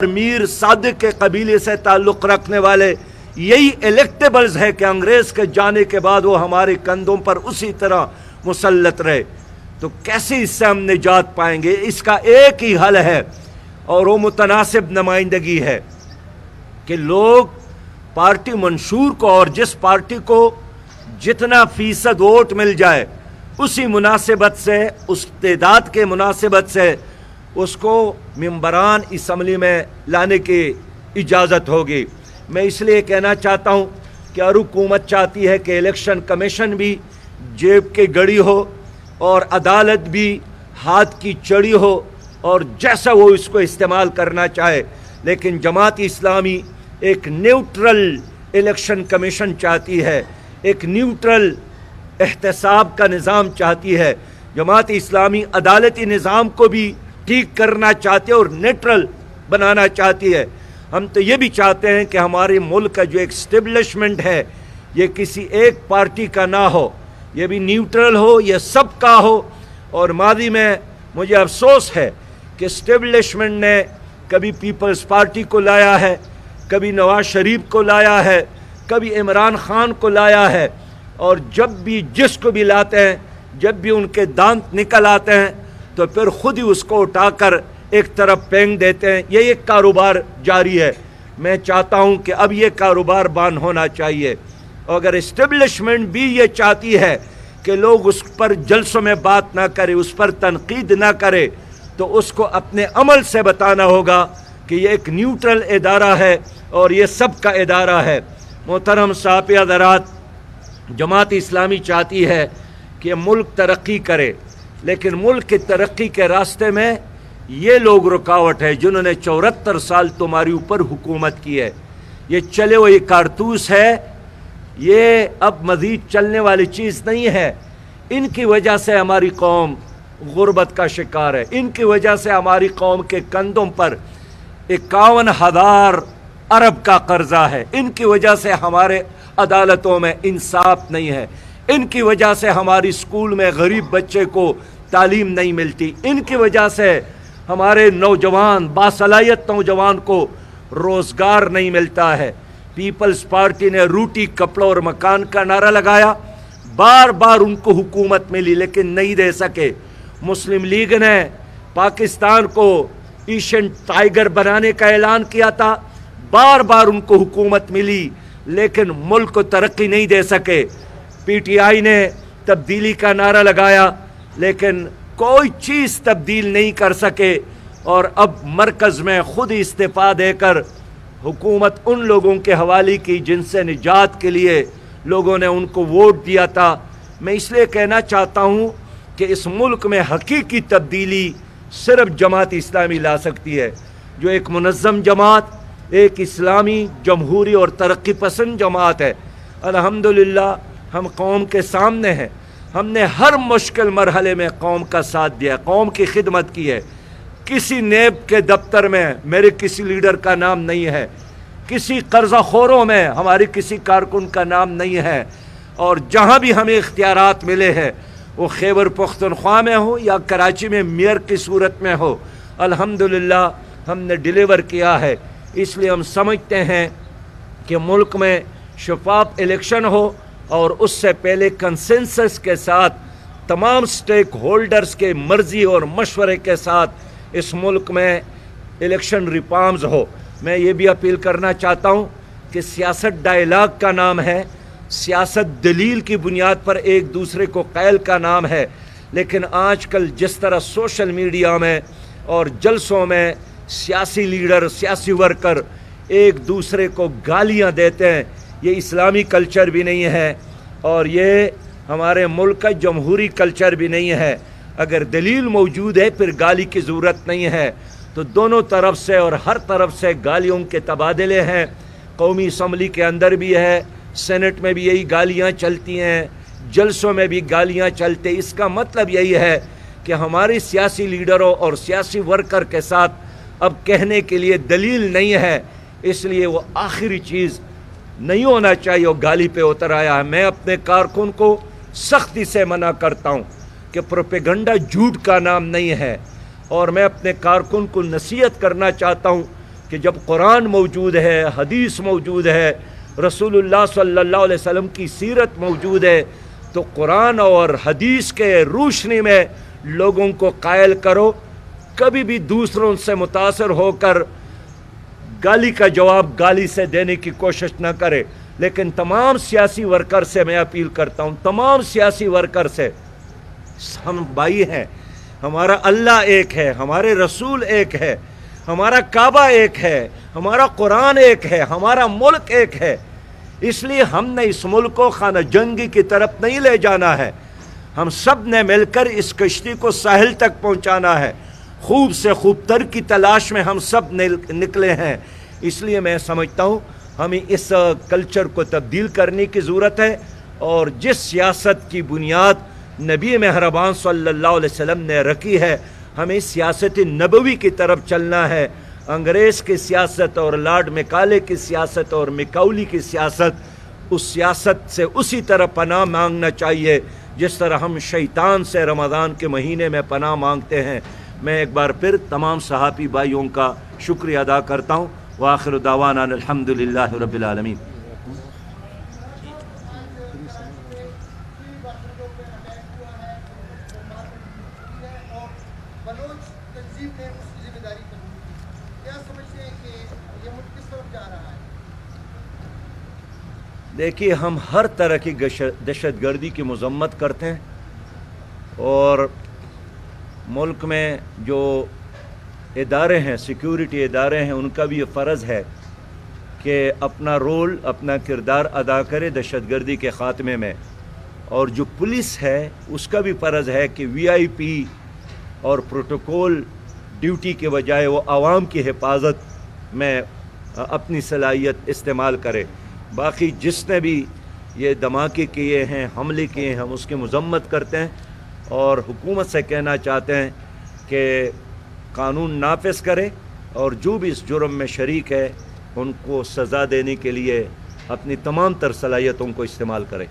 میر صادق کے قبیلے سے تعلق رکھنے والے یہی الیکٹیبلز ہے کہ انگریز کے جانے کے بعد وہ ہمارے کندھوں پر اسی طرح مسلط رہے، تو کیسے اس سے ہم نجات پائیں گے؟ اس کا ایک ہی حل ہے اور وہ متناسب نمائندگی ہے کہ لوگ پارٹی منشور کو اور جس پارٹی کو جتنا فیصد ووٹ مل جائے اسی مناسبت سے، اس تعداد کے مناسبت سے اس کو ممبران اسمبلی میں لانے کی اجازت ہوگی۔ میں اس لیے کہنا چاہتا ہوں کہ اور حکومت چاہتی ہے کہ الیکشن کمیشن بھی جیب کی گڑی ہو اور عدالت بھی ہاتھ کی چڑی ہو اور جیسا وہ اس کو استعمال کرنا چاہے، لیکن جماعت اسلامی ایک نیوٹرل الیکشن کمیشن چاہتی ہے، ایک نیوٹرل احتساب کا نظام چاہتی ہے۔ جماعت اسلامی عدالتی نظام کو بھی ٹھیک کرنا چاہتی ہے اور نیوٹرل بنانا چاہتی ہے۔ ہم تو یہ بھی چاہتے ہیں کہ ہمارے ملک کا جو ایک اسٹیبلشمنٹ ہے یہ کسی ایک پارٹی کا نہ ہو، یہ بھی نیوٹرل ہو، یہ سب کا ہو۔ اور ماضی میں مجھے افسوس ہے کہ اسٹیبلشمنٹ نے کبھی پیپلز پارٹی کو لایا ہے، کبھی نواز شریف کو لایا ہے، کبھی عمران خان کو لایا ہے، اور جب بھی جس کو بھی لاتے ہیں، جب بھی ان کے دانت نکل آتے ہیں تو پھر خود ہی اس کو اٹھا کر ایک طرف پھینک دیتے ہیں۔ یہ ایک کاروبار جاری ہے۔ میں چاہتا ہوں کہ اب یہ کاروبار بند ہونا چاہیے۔ اگر اسٹیبلشمنٹ بھی یہ چاہتی ہے کہ لوگ اس پر جلسوں میں بات نہ کرے، اس پر تنقید نہ کرے، تو اس کو اپنے عمل سے بتانا ہوگا کہ یہ ایک نیوٹرل ادارہ ہے اور یہ سب کا ادارہ ہے۔ محترم صاحب حضرات، جماعت اسلامی چاہتی ہے کہ ملک ترقی کرے، لیکن ملک کی ترقی کے راستے میں یہ لوگ رکاوٹ ہے جنہوں نے 74 سال تمہاری اوپر حکومت کی ہے۔ یہ چلے ہوئے کارتوس ہے، یہ اب مزید چلنے والی چیز نہیں ہے۔ ان کی وجہ سے ہماری قوم غربت کا شکار ہے، ان کی وجہ سے ہماری قوم کے کندھوں پر 51,000 ارب کا قرضہ ہے، ان کی وجہ سے ہمارے عدالتوں میں انصاف نہیں ہے، ان کی وجہ سے ہماری اسکول میں غریب بچے کو تعلیم نہیں ملتی، ان کی وجہ سے ہمارے نوجوان باصلاحیت نوجوان کو روزگار نہیں ملتا ہے۔ پیپلز پارٹی نے روٹی کپڑا اور مکان کا نعرہ لگایا، بار بار ان کو حکومت ملی لیکن نہیں دے سکے۔ مسلم لیگ نے پاکستان کو ایشین ٹائیگر بنانے کا اعلان کیا تھا، بار بار ان کو حکومت ملی لیکن ملک کو ترقی نہیں دے سکے۔ پی ٹی آئی نے تبدیلی کا نعرہ لگایا لیکن کوئی چیز تبدیل نہیں کر سکے، اور اب مرکز میں خود استعفیٰ دے کر حکومت ان لوگوں کے حوالے کی جن سے نجات کے لیے لوگوں نے ان کو ووٹ دیا تھا۔ میں اس لیے کہنا چاہتا ہوں کہ اس ملک میں حقیقی تبدیلی صرف جماعت اسلامی لا سکتی ہے، جو ایک منظم جماعت، ایک اسلامی جمہوری اور ترقی پسند جماعت ہے۔ الحمدللہ ہم قوم کے سامنے ہیں، ہم نے ہر مشکل مرحلے میں قوم کا ساتھ دیا، قوم کی خدمت کی ہے۔ کسی نیب کے دفتر میں میرے کسی لیڈر کا نام نہیں ہے، کسی قرضہ خوروں میں ہماری کسی کارکن کا نام نہیں ہے، اور جہاں بھی ہمیں اختیارات ملے ہیں وہ خیبر پختونخوا میں ہو یا کراچی میں میئر کی صورت میں ہو، الحمدللہ ہم نے ڈیلیور کیا ہے۔ اس لیے ہم سمجھتے ہیں کہ ملک میں شفاف الیکشن ہو اور اس سے پہلے کنسنسس کے ساتھ تمام سٹیک ہولڈرز کے مرضی اور مشورے کے ساتھ اس ملک میں الیکشن ریفارمز ہو۔ میں یہ بھی اپیل کرنا چاہتا ہوں کہ سیاست ڈائیلاگ کا نام ہے، سیاست دلیل کی بنیاد پر ایک دوسرے کو قائل کا نام ہے، لیکن آج کل جس طرح سوشل میڈیا میں اور جلسوں میں سیاسی لیڈر، سیاسی ورکر ایک دوسرے کو گالیاں دیتے ہیں، یہ اسلامی کلچر بھی نہیں ہے اور یہ ہمارے ملک کا جمہوری کلچر بھی نہیں ہے۔ اگر دلیل موجود ہے پھر گالی کی ضرورت نہیں ہے۔ تو دونوں طرف سے اور ہر طرف سے گالیوں کے تبادلے ہیں، قومی اسمبلی کے اندر بھی ہے، سینٹ میں بھی یہی گالیاں چلتی ہیں، جلسوں میں بھی گالیاں چلتے۔ اس کا مطلب یہی ہے کہ ہمارے سیاسی لیڈروں اور سیاسی ورکر کے ساتھ اب کہنے کے لیے دلیل نہیں ہے، اس لیے وہ آخری چیز نہیں ہونا چاہیے وہ گالی پہ اتر آیا ہے۔ میں اپنے کارکن کو سختی سے منع کرتا ہوں کہ پروپیگنڈا جھوٹ کا نام نہیں ہے، اور میں اپنے کارکن کو نصیحت کرنا چاہتا ہوں کہ جب قرآن موجود ہے، حدیث موجود ہے، رسول اللہ صلی اللہ علیہ وسلم کی سیرت موجود ہے، تو قرآن اور حدیث کے روشنی میں لوگوں کو قائل کرو. کبھی بھی دوسروں سے متاثر ہو کر گالی کا جواب گالی سے دینے کی کوشش نہ کرے. لیکن تمام سیاسی ورکر سے میں اپیل کرتا ہوں، تمام سیاسی ورکر سے، ہم بھائی ہیں، ہمارا اللہ ایک ہے، ہمارے رسول ایک ہے، ہمارا کعبہ ایک ہے، ہمارا قرآن ایک ہے، ہمارا ملک ایک ہے. اس لیے ہم نے اس ملک کو خانہ جنگی کی طرف نہیں لے جانا ہے. ہم سب نے مل کر اس کشتی کو ساحل تک پہنچانا ہے. خوب سے خوب تر کی تلاش میں ہم سب نکلے ہیں. اس لیے میں سمجھتا ہوں ہمیں اس کلچر کو تبدیل کرنے کی ضرورت ہے، اور جس سیاست کی بنیاد نبی مہربان صلی اللہ علیہ وسلم نے رکھی ہے، ہمیں سیاست نبوی کی طرف چلنا ہے. انگریز کی سیاست اور لارڈ میکالے کی سیاست اور میکاولی کی سیاست، اس سیاست سے اسی طرح پناہ مانگنا چاہیے جس طرح ہم شیطان سے رمضان کے مہینے میں پناہ مانگتے ہیں. میں ایک بار پھر تمام صحافی بھائیوں کا شکریہ ادا کرتا ہوں. وآخر دعوانا الحمدللہ رب العالمین. دیکھیے، ہم ہر طرح کی دہشت گردی کی مذمت کرتے ہیں، اور ملک میں جو ادارے ہیں، سیکیورٹی ادارے ہیں، ان کا بھی یہ فرض ہے کہ اپنا رول، اپنا کردار ادا کرے دہشت گردی کے خاتمے میں. اور جو پولیس ہے اس کا بھی فرض ہے کہ وی آئی پی اور پروٹوکول ڈیوٹی کے بجائے وہ عوام کی حفاظت میں اپنی صلاحیت استعمال کرے. باقی جس نے بھی یہ دھماکے کیے ہیں، حملے کیے ہیں، ہم اس کی مذمت کرتے ہیں، اور حکومت سے کہنا چاہتے ہیں کہ قانون نافذ کرے، اور جو بھی اس جرم میں شریک ہے ان کو سزا دینے کے لیے اپنی تمام تر صلاحیتوں کو استعمال کرے.